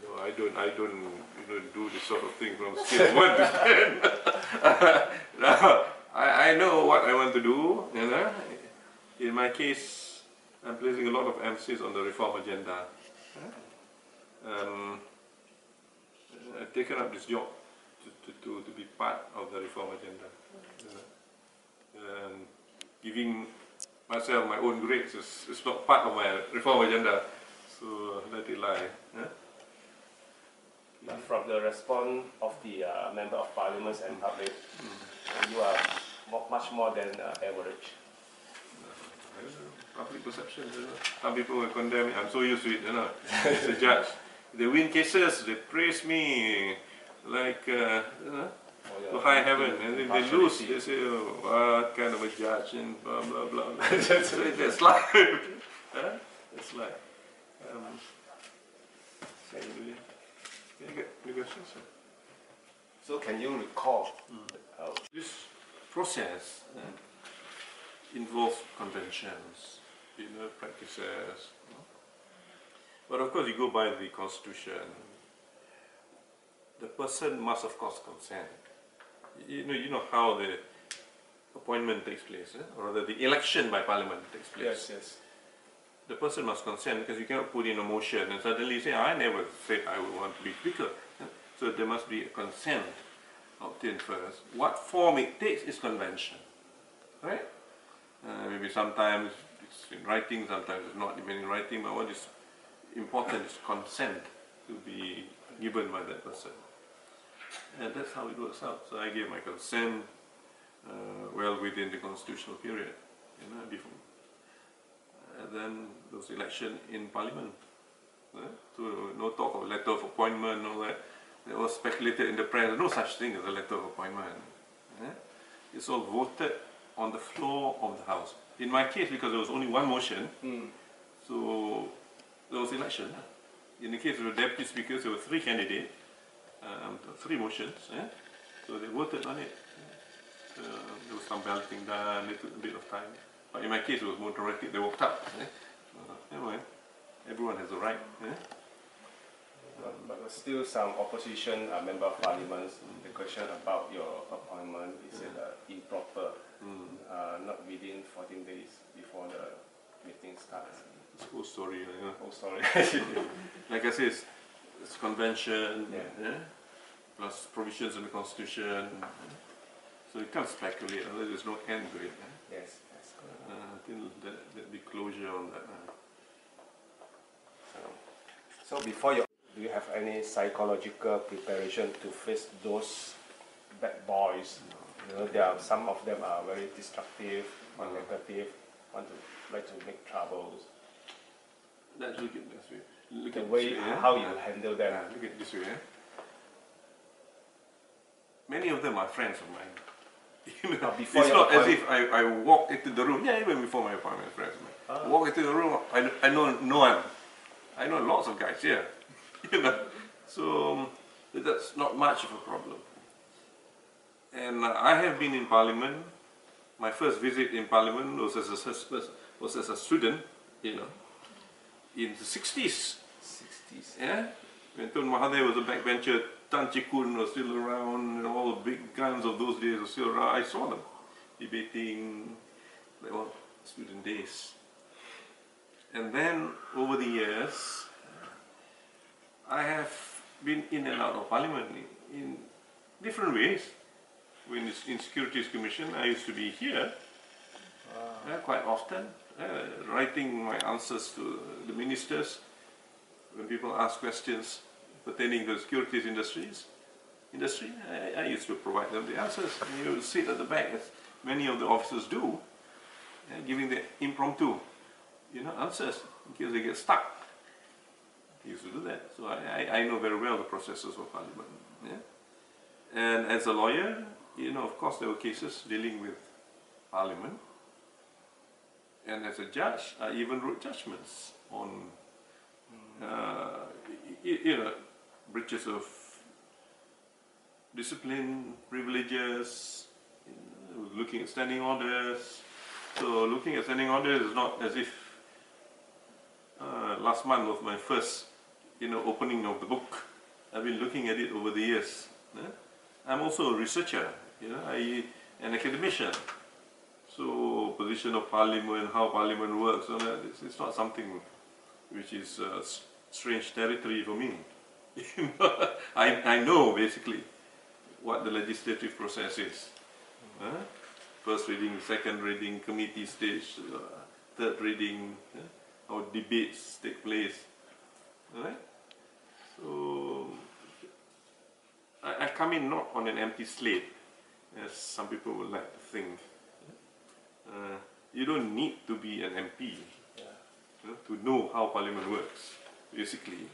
No, I don't do this sort of thing from scale 1 to 10. No, I know what I want to do, you know. In my case, I'm placing a lot of emphasis on the reform agenda. I've taken up this job to be part of the reform agenda. You know. Giving myself my own grades is not part of my reform agenda, so let it lie. But from the response of the Member of Parliament and public, you are much more than average. I don't know, public perception, you know. Some people will condemn me, I'm so used to it, you know, as a judge. They win cases, they praise me like, you know, to high heaven, and then they lose, they say, oh, what kind of a judge, and blah, blah, blah. So that's life. That's life. Any questions? So can you recall? This process involves conventions, you know, practices. But of course, you go by the constitution. The person must, of course, consent. You know how the appointment takes place, or rather the election by parliament takes place. Yes, yes. The person must consent, because you cannot put in a motion and suddenly say, I never said I would want to be speaker. So there must be a consent obtained first. What form it takes is convention, right? Maybe sometimes it's in writing, sometimes it's not even in writing, but what is important is consent to be given by that person. And that's how it works out. So I gave my consent well within the constitutional period, you know, before. And then there was election in parliament. So no talk of letter of appointment, all that. It was speculated in the press, no such thing as a letter of appointment. It's all voted on the floor of the House. In my case, because there was only one motion, so there was election. In the case of the deputy speakers, there were 3 candidates, 3 motions, so they voted on it. There was some balloting done, it took a bit of time. But in my case, it was more dramatic, they walked up. Anyway, everyone has a right. But still some opposition member of parliament, the question about your appointment is improper, not within 14 days before the meeting starts. It's a whole story. Whole story. Like I said, it's convention, plus provisions in the constitution. So you can't speculate, there's no end to it. Yes. Until there'll be closure on that. So before you, do you have any psychological preparation to face those bad boys? You know, some of them are very destructive or negative, like to make troubles. Let's look at this way. Look the at way this way, how you handle them. Look at this way. Many of them are friends of mine. You know, it's not as if I walked into the room, even before my appointment, friends of mine. Walk into the room, I know no one. I know lots of guys here. You know, so that's not much of a problem. And I have been in Parliament. My first visit in Parliament was as a student, you know, in the 60s. Yeah, when Tun Mahathir was a backbencher, Tan Chikun was still around, and all the big guns of those days were still around. I saw them debating, they were student days. And then over the years, I have been in and out of Parliament in different ways. When it's in Securities Commission, I used to be here quite often, writing my answers to the ministers when people ask questions pertaining to the securities industry. I used to provide them the answers. And you sit at the back, as many of the officers do, giving the impromptu, you know, answers in case they get stuck. I used to do that. So I know very well the processes of Parliament. And as a lawyer, you know, of course, there were cases dealing with Parliament. And as a judge, I even wrote judgments on, you know, breaches of discipline, privileges, you know, looking at standing orders. So looking at standing orders is not as if last month was my first opening of the book. I've been looking at it over the years. I'm also a researcher, an academician. So position of Parliament, how Parliament works, it's not something which is strange territory for me. I know basically what the legislative process is. First reading, second reading, committee stage, third reading, how debates take place. Right? So I come in not on an empty slate, as some people would like to think. You don't need to be an MP to know how Parliament works, basically.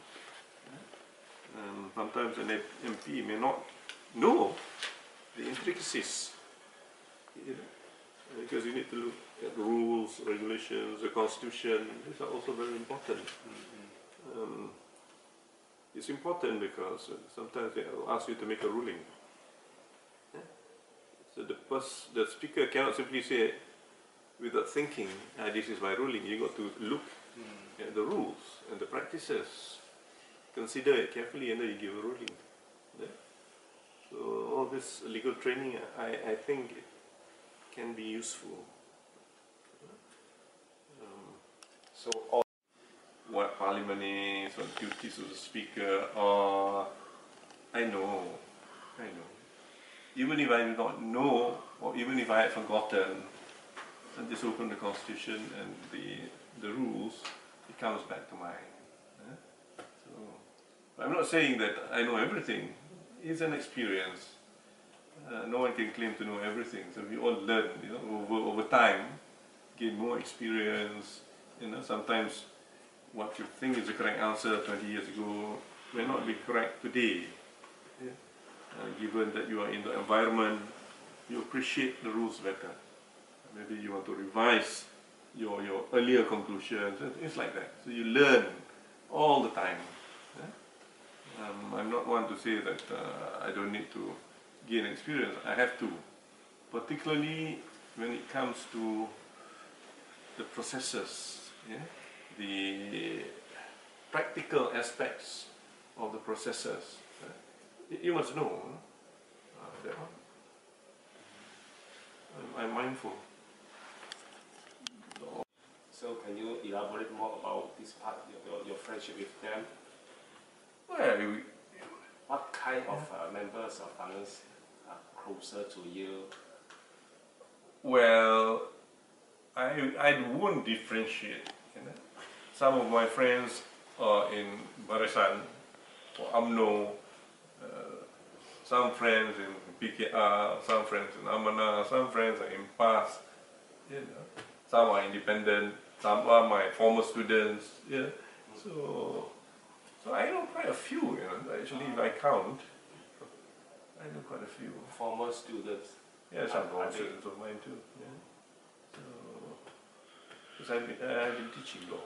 Sometimes an MP may not know the intricacies, because you need to look at the rules, regulations, the constitution. These are also very important. It's important because sometimes they will ask you to make a ruling. So the speaker cannot simply say, without thinking, this is my ruling. You got to look at the rules and the practices, consider it carefully, and then you give a ruling. So all this legal training, I think, can be useful. So what Parliament is, what duties of the speaker are, I know. Even if I do not know, or even if I had forgotten, and just open the Constitution and the rules, it comes back to mind. So I'm not saying that I know everything. It's an experience. No one can claim to know everything. So we all learn, over time, gain more experience. Sometimes what you think is the correct answer 20 years ago may not be correct today. Given that you are in the environment, you appreciate the rules better. Maybe you want to revise your earlier conclusions, things like that. So you learn all the time. I'm not one to say that I don't need to gain experience. I have to, particularly when it comes to the processes, the practical aspects of the processes. You must know that one. I'm mindful. So can you elaborate more about this part, your friendship with them? Well, what kind of members of Parliament are closer to you? Well, I won't differentiate. Some of my friends are in Barisan or UMNO, some friends in PKR, some friends in Amanah, some friends are in PAS, some are independent, some are my former students. So I know quite a few, actually, if I count, I know quite a few. Former students? Yeah, some former students of mine too. So, because I've been teaching law,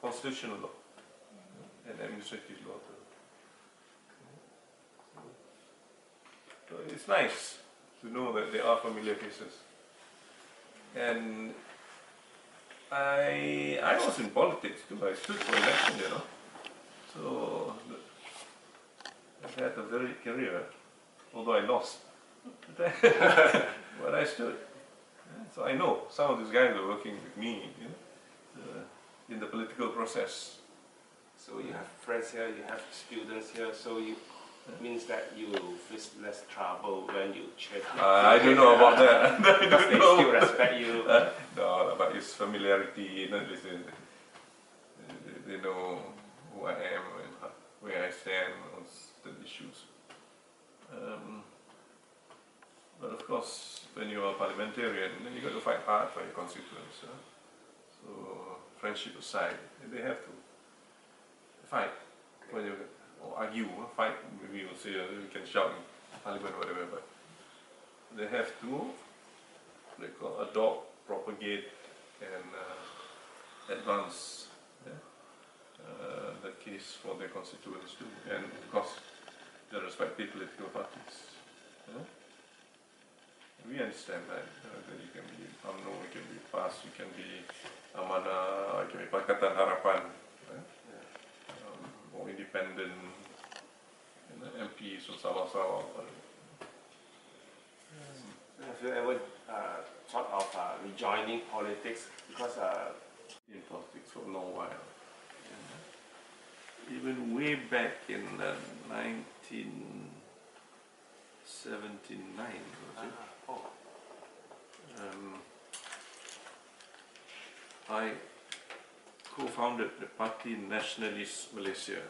constitutional law, and administrative law too. So it's nice to know that there are familiar faces. And I was in politics too. I stood for election, So I had a very career, although I lost. But I stood. So I know some of these guys are working with me in the political process. So you have friends here, you have students here, so you means that you will face less trouble when you check. I don't know about that. Because they still respect you. No, but it's familiarity. They know who I am and where I stand on certain issues. But of course, when you are a parliamentarian, you got to fight hard for your constituents. So friendship aside, they have to fight. When you or argue, fight, maybe you'll say you can shout in parliament or whatever, but they have to adopt, propagate, and advance the case for their constituents too, and of course the respective political parties. We understand that you can be UMNO, you can be PAS, you can be Amanah, you can be Pakatan Harapan, or independent. independent MPs from Sabah. Have you ever thought of rejoining politics? Because in politics for a long while. Even way back in 1979, was it? I co-founded the Party Nationalist Malaysia,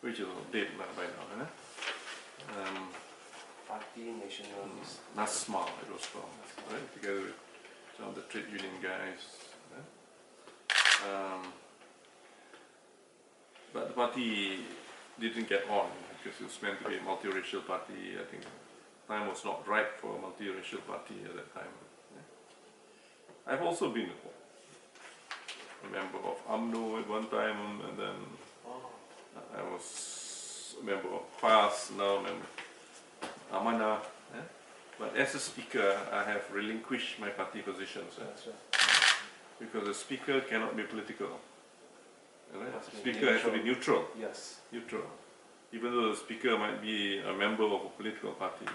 which is dead by now. Party Nationalist. NASMA it was called, right? Together with some of the trade union guys. But the party didn't get on because it was meant to be a multiracial party. I think time was not right for a multiracial party at that time. I've also been a member of UMNO at one time, and then I was a member of PAS, now a member of Amanah. But as a speaker, I have relinquished my party positions. Because the speaker cannot be political. The speaker has to be neutral. Yes. Neutral. Even though the speaker might be a member of a political party,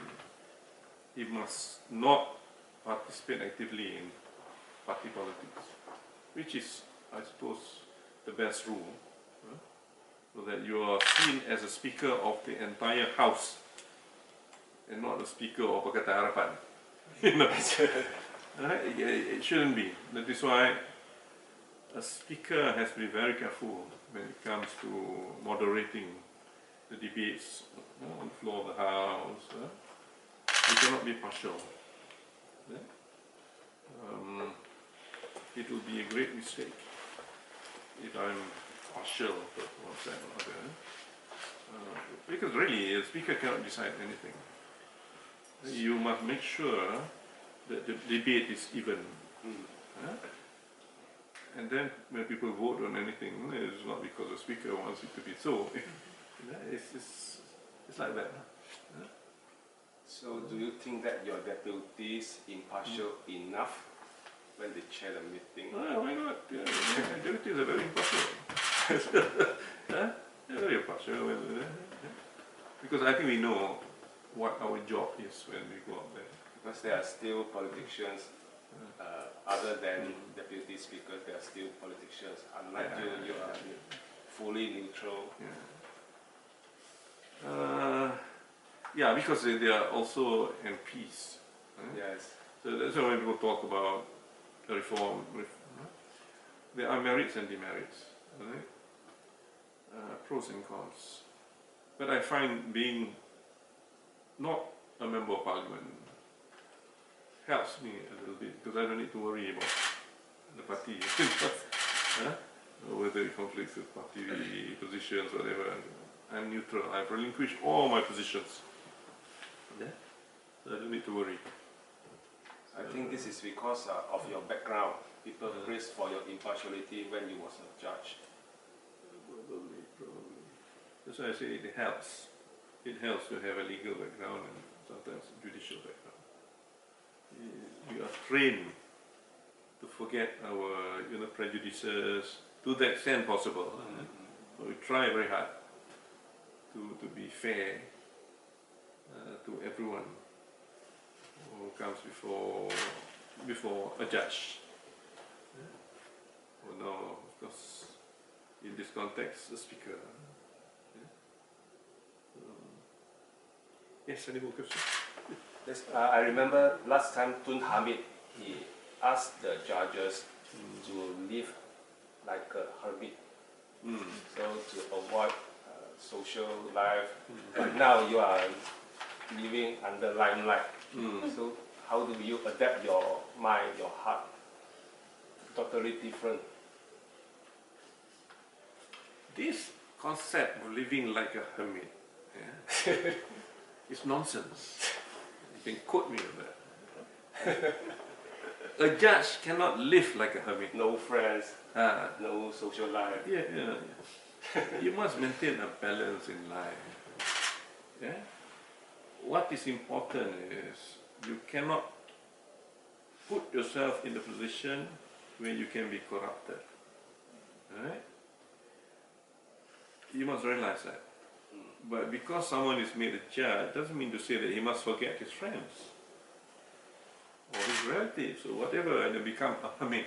he must not participate actively in party politics, which is, I suppose, the best rule. So that you are seen as a speaker of the entire house and not the speaker of Pakatan Harapan. You know? It shouldn't be. That is why a speaker has to be very careful when it comes to moderating the debates on the floor of the house. You cannot be partial. It will be a great mistake if I'm partial to one side or other. Because really, a speaker cannot decide anything. You must make sure that the debate is even. And then when people vote on anything, it's not because the speaker wants it to be so. It's like that. So do you think that your deputies impartial enough when they chair the meeting? Why not? Yeah, deputies are very impartial. They're very impartial. Because I think we know what our job is when we go out there. Because there are still politicians, other than deputy speakers, there are still politicians. Unlike you are fully neutral. Yeah, because they are also MPs. Yes. So that's why when people talk about reform, there are merits and demerits, right? Pros and cons. But I find being not a member of parliament helps me a little bit because I don't need to worry about the party, whether it conflicts with party positions, whatever. I'm neutral. I've relinquished all my positions. So I don't need to worry. I think this is because of your background. People praise for your impartiality when you was a judge. Probably. That's why I say it helps. It helps to have a legal background and sometimes a judicial background. We are trained to forget our prejudices to the extent possible. So we try very hard to be fair to everyone who comes before a judge. Well, now, of course, in this context, the speaker. Yes, any more questions? Yes, I remember last time Tun Hamid, he asked the judges to live like a hermit, so to avoid social life. But now you are living under limelight. So how do you adapt your mind, your heart? Totally different. This concept of living like a hermit, it's nonsense. You can quote me on that. A judge cannot live like a hermit. No friends, no social life. Yeah. You must maintain a balance in life. What is important is you cannot put yourself in the position where you can be corrupted. Right? You must realize that. But because someone is made a judge, doesn't mean to say that he must forget his friends or his relatives or whatever and become a hermit.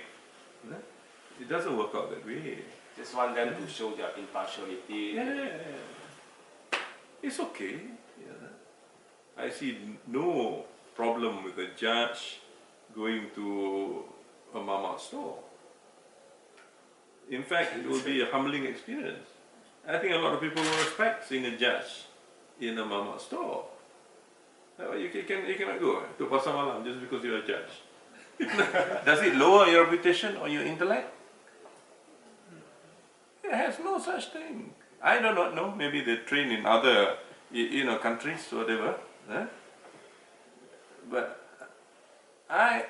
It doesn't work out that way. Just want them to show their impartiality. Yeah, it's okay. I see no problem with a judge going to a mama store. In fact, it will be a humbling experience. I think a lot of people will respect seeing a judge in a mama store. You cannot go to pasar malam just because you're a judge. Does it lower your reputation or your intellect? It has no such thing. I do not know. Maybe they train in other, countries or whatever. But I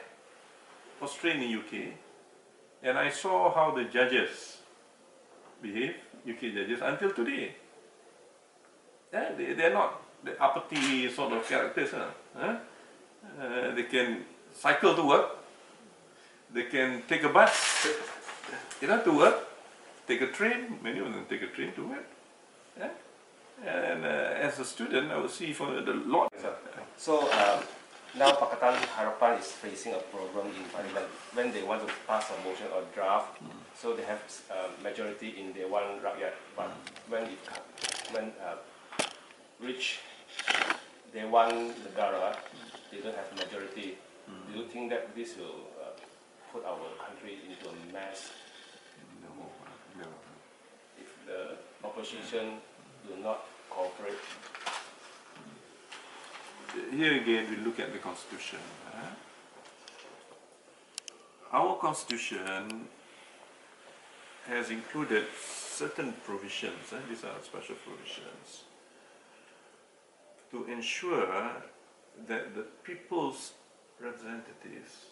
was trained in UK, and I saw how the judges behave, UK judges, until today. They're not the uppity sort of characters. They can cycle to work. They can take a bus, to work. Take a train. Many of them take a train to work. And as a student, I would see for the lot. So now Pakatan Harapan is facing a problem in Parliament when they want to pass a motion or draft. So they have majority in Dewan Rakyat, but when reach Dewan Negara, they don't have majority. Do you think that this will put our country into a mess? No. If the opposition do not cooperate? Here again, we look at the Constitution. Our Constitution has included certain provisions, these are special provisions, to ensure that the people's representatives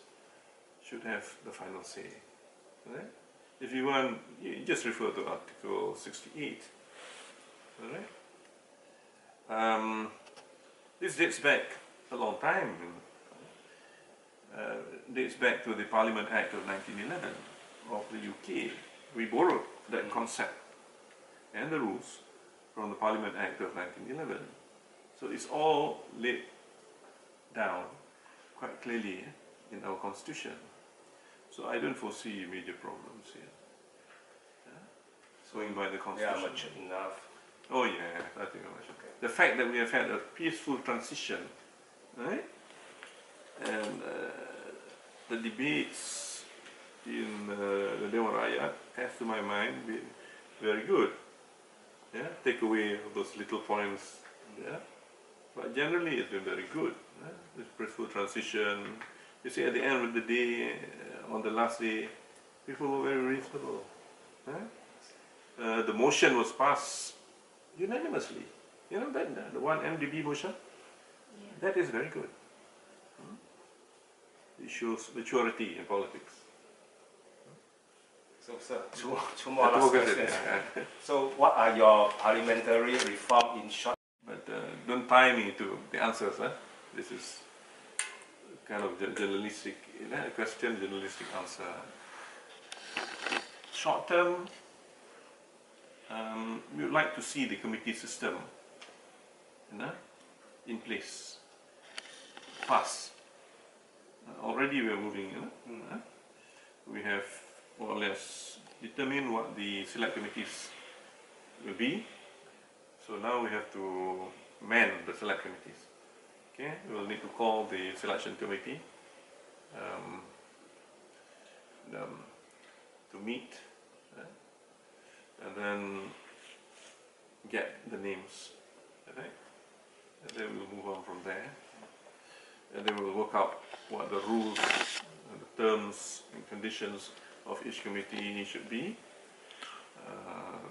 should have the final say. Right? If you want, you just refer to Article 68. Right? This dates back a long time. Dates back to the Parliament Act of 1911 of the UK. We borrowed that concept and the rules from the Parliament Act of 1911. So it's all laid down quite clearly in our Constitution. So I don't foresee major problems here. Going by the Constitution. Yeah, mature enough. Oh yeah, I think I'm okay. The fact that we have had a peaceful transition, right? And the debates in the Dewan Rakyat has, to my mind, been very good. Yeah, take away those little points. Yeah, but generally it's been very good. This peaceful transition. You see, at the end of the day, on the last day, people were very reasonable. The motion was passed unanimously. You know that, the one MDB motion? Yeah. That is very good. It shows maturity in politics. So, sir, two more last questions. So, what are your parliamentary reform in short? But don't tie me to the answers. This is kind of journalistic question, journalistic answer. Short term, we would like to see the committee system in place, fast. Already we are moving. We have more or less determined what the select committees will be. So now we have to man the select committees. Okay, we will need to call the selection committee to meet. And then get the names, right? And then we'll move on from there. And then we'll work out what the rules and the terms and conditions of each committee should be.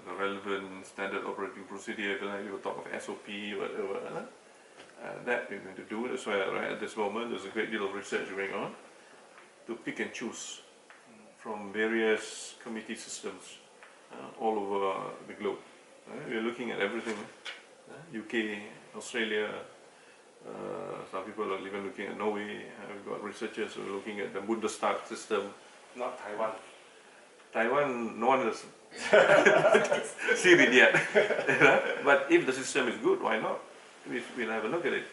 The relevant standard operating procedure, we will talk of SOP, whatever. That we're going to do. That's why right at this moment there's a great deal of research going on to pick and choose from various committee systems all over the globe. We're looking at everything. UK, Australia, some people are even looking at Norway. We've got researchers who are looking at the Bundestag system. Not Taiwan. Taiwan, no one has seen it yet. But if the system is good, why not? We'll have a look at it.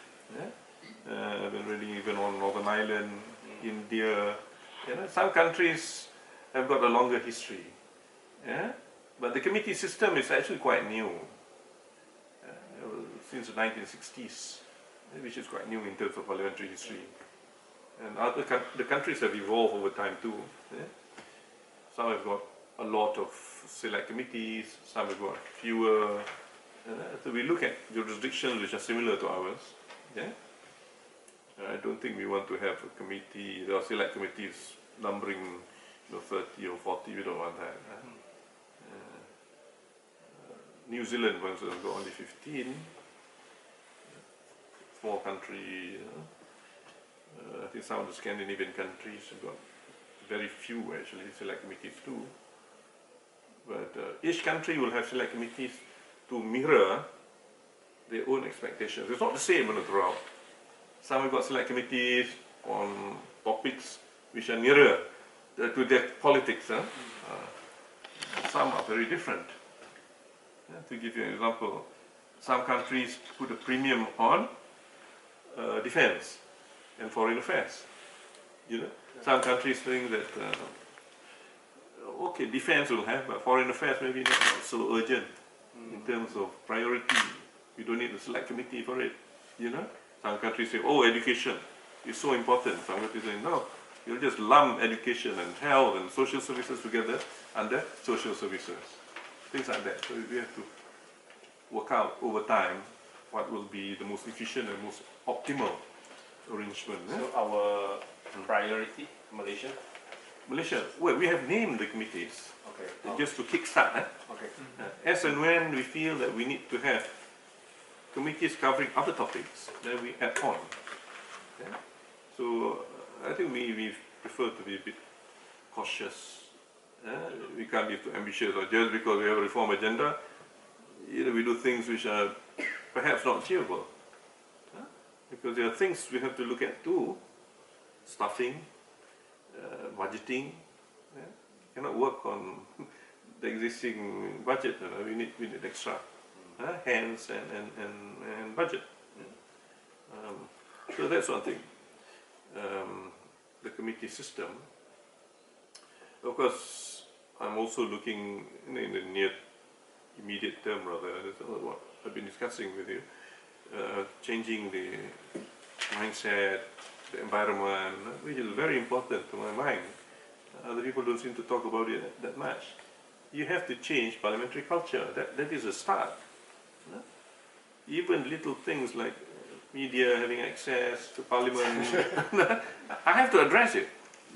Really, even on Northern Ireland, India, some countries have got a longer history. But the committee system is actually quite new, since the 1960s, which is quite new in terms of parliamentary history. And the countries have evolved over time too. Some have got a lot of select committees, some have got fewer. So we look at jurisdictions which are similar to ours. I don't think we want to have a committee, there are select committees numbering 30 or 40, we don't want that. New Zealand, for instance, got only 15. Small country. I think some of the Scandinavian countries have got very few actually select committees too. But each country will have select committees to mirror their own expectations. It's not the same throughout. Some have got select committees on topics which are nearer to their politics. Some are very different. To give you an example, some countries put a premium on defense and foreign affairs. Some countries think that okay, defense will have, but foreign affairs maybe not so urgent in terms of priority. You don't need a select committee for it. Some countries say, oh, education is so important. Some countries say, no, you'll just lump education and health and social services together under social services. Things like that. So we have to work out over time what will be the most efficient and most optimal arrangement. So our priority, Malaysia? Malaysia, well, we have named the committees. Okay. Just to kickstart. Okay. As and when we feel that we need to have committees covering other topics, then we add on. So I think we prefer to be a bit cautious. We can't be too ambitious, or just because we have a reform agenda, we do things which are perhaps not achievable. Because there are things we have to look at too. Staffing, budgeting. Cannot work on the existing budget. We need extra hands and budget. So that's one thing. The committee system. Of course, I'm also looking in the near, immediate term rather. That's what I've been discussing with you. Changing the mindset, the environment, which is very important to my mind. Other people don't seem to talk about it that much. You have to change parliamentary culture. That is a start. Even little things like media having access to parliament, I have to address it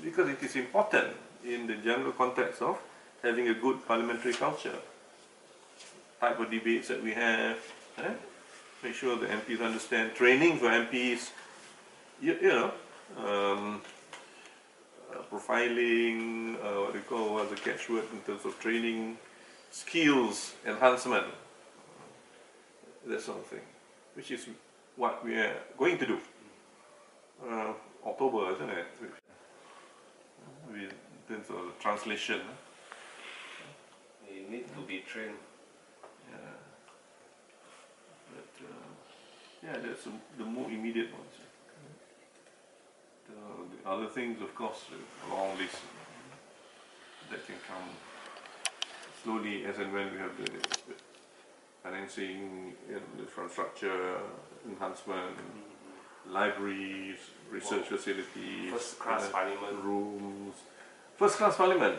because it is important in the general context of having a good parliamentary culture. Type of debates that we have, make sure the MPs understand, training for MPs, profiling, what's the catchword in terms of training, skills enhancement. That's something, which is what we are going to do. October, isn't it? In terms of translation. We need to be trained. That's the more immediate ones. The other things, of course, a long list that can come slowly as and when we have the financing, the infrastructure enhancement, libraries, research facilities, First-class parliament. Rooms. First-class parliament?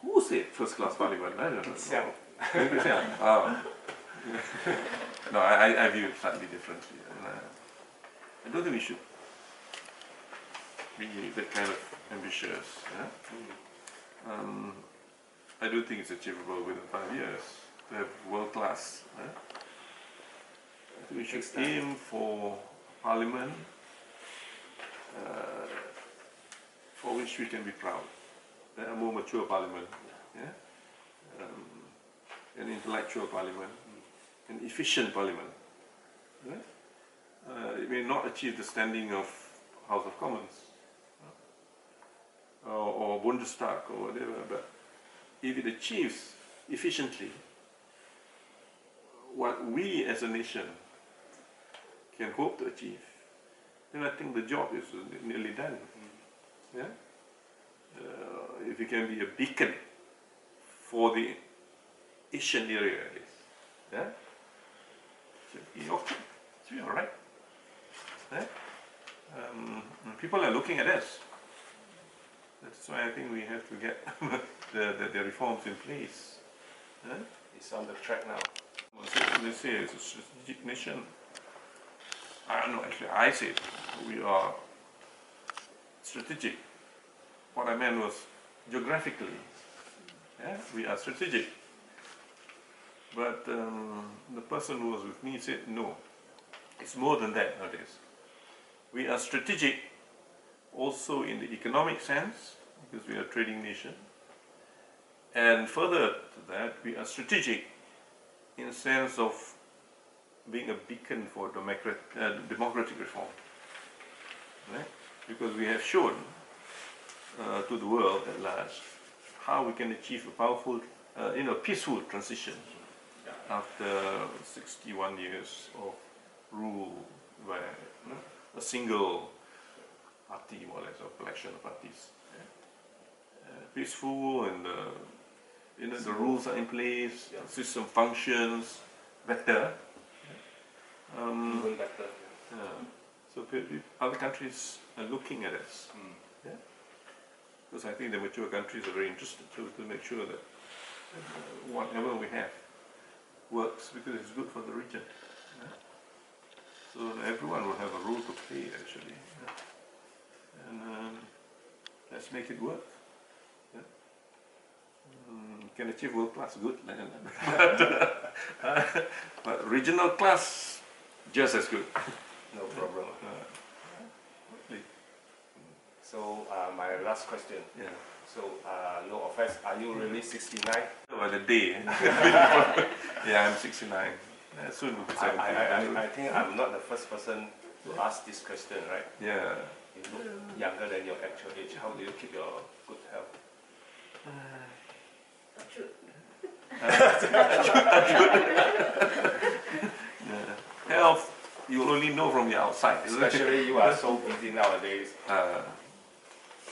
Who said first-class parliament? I don't know. No, I view it slightly differently. I don't think we should be that kind of ambitious. I do think it's achievable within 5 years to have world-class. I think we should aim for parliament for which we can be proud. A more mature parliament, an intellectual parliament, an efficient parliament. It may not achieve the standing of House of Commons or Bundestag or whatever, but if it achieves efficiently what we as a nation can hope to achieve, then I think the job is nearly done. Yeah? If it can be a beacon for the Asian area, at least, yeah? Should be okay. Should be all right. Yeah? People are looking at us. That's why I think we have to get the reforms in place. Yeah? It's on the track now. They say it's a strategic nation. No, actually, I say we are strategic. What I meant was geographically. Yeah? We are strategic. But the person who was with me said, no, it's more than that nowadays. We are strategic also in the economic sense, because we are a trading nation. And further to that, we are strategic in the sense of being a beacon for democratic reform. Right? Because we have shown to the world at large how we can achieve a powerful, peaceful transition after 61 years of rule by a single party, more or less, or collection of parties. Peaceful, and the rules are in place, the system functions better. Even better. So other countries are looking at us. Yeah? Because I think the mature countries are very interested to make sure that whatever we have works, because it's good for the region. Yeah? So everyone will have a role to play, actually. Yeah? And let's make it work. Yeah? Can achieve world class, good. But regional class, just as good. No problem. So my last question. Yeah. So no offense, are you really 69? By the day. Yeah, I'm 69. Soon will be 70. I think I'm not the first person to ask this question, right? Yeah. You look younger than your actual age. How do you keep your good health? Health, you only know from the outside. Especially you are so busy nowadays.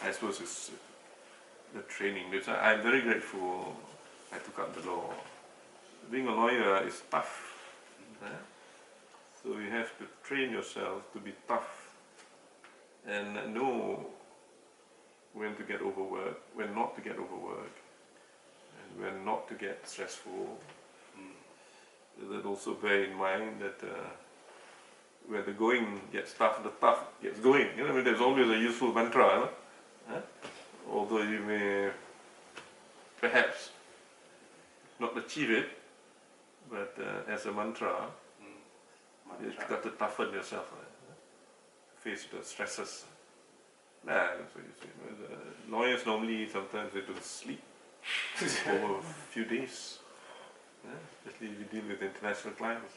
I suppose it's the training. I'm very grateful I took up the law. Being a lawyer is tough. So you have to train yourself to be tough and know when to get overworked, when not to get overworked, and when not to get stressful. That also bear in mind that when the going gets tough, the tough gets going. There's always a useful mantra. Although you may perhaps not achieve it, but as a mantra, you've got to toughen yourself, face the stresses. So you see, lawyers normally sometimes they don't sleep for a few days, especially if you deal with international clients.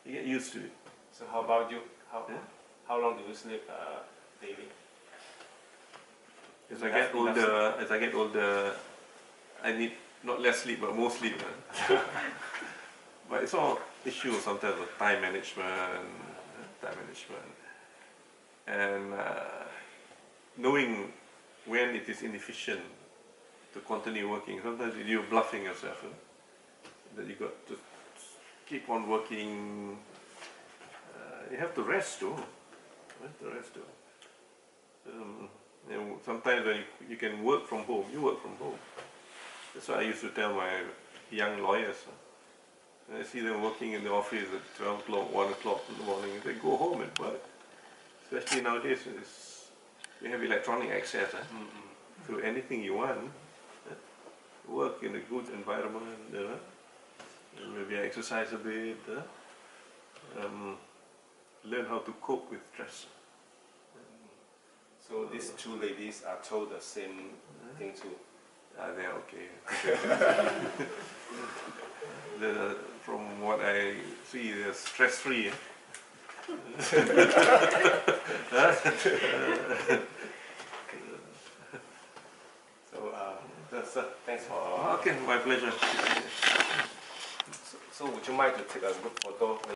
You get used to it. So how about you? How long do you sleep daily? As I get older, I need not less sleep but more sleep. But it's all issues sometimes of time management, and knowing when it is inefficient to continue working. Sometimes you're bluffing yourself, that you got to keep on working. You have to rest too. Sometimes when you can work from home, you work from home. That's what I used to tell my young lawyers. I see them working in the office at 12 o'clock, 1 o'clock in the morning. They go home and work. Especially nowadays, we have electronic access to anything you want. Work in a good environment, maybe exercise a bit, learn how to cope with stress. So these two ladies are told the same thing too? They're okay. From what I see, they're stress-free. So that's thank Thanks for. Okay, my pleasure. So would you mind to take a good photo?